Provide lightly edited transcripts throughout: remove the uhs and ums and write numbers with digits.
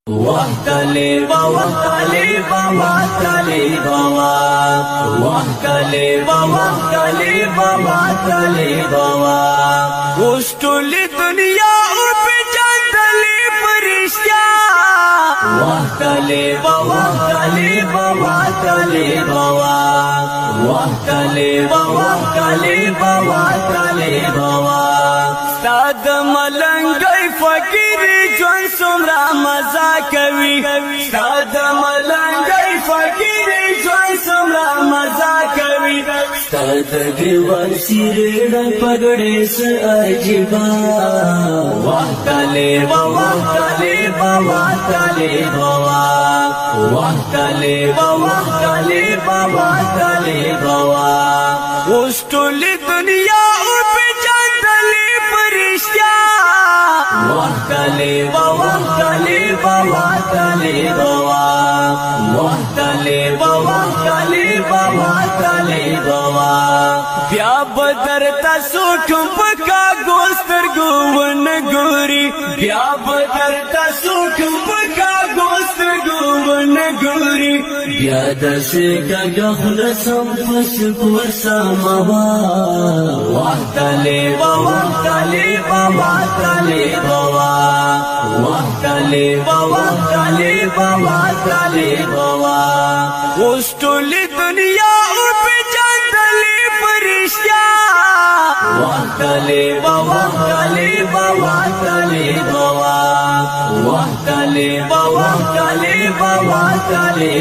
وهكلي وهكلي وهكلي وهكلي وهكلي وهكلي وشتول دنیا په جندلې فرشتہ وهكلي وهكلي وهكلي وهكلي وهكلي وهكلي ستاد ملنګي فقیر جون سمرا مزا کوي ستاد ملنګي فقیر جون سمرا مزا کوي ستاد ګوان سیرړ پګړې س عجيبا وهكلي وهكلي وهكلي وهكلي وهكلي وهكلي وشتول دنیا په جندلې فرشتہ وهكلي وهكلي وهكلي وهكلي وهكلي وهكلي بیا بدر تاسو ټوپکا ګوستر ګون ګوري بیا بدر تاسو ټوپکا ګوستر ګون ګوري بیا دسه کګخل سم پس کور سموا وهكلي وهكلي وهكلي وهكلي وهكلي وهكلي وشتول دنیا په جندلې فرشتہ وهكلي وهكلي وهكلي وهكلي وهكلي وهكلي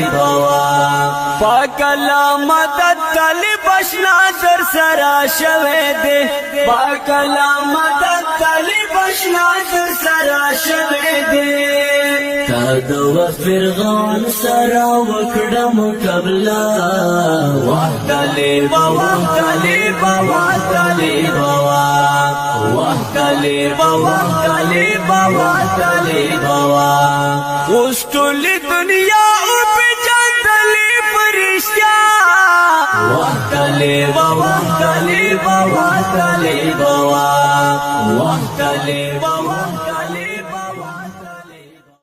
پاکلا مدد طالب اشنا در سرا شوه دے پاکلا مدد طالب اشنا در سرا شوه دے تا دو فرغان سرا وکڑم قبلا وهكلي وهكلي وهكلي وهكلي وهكلي وهكلي وشتول دنیا په جندلې فرشتہ وهكلي وهكلي وهكلي وهكلي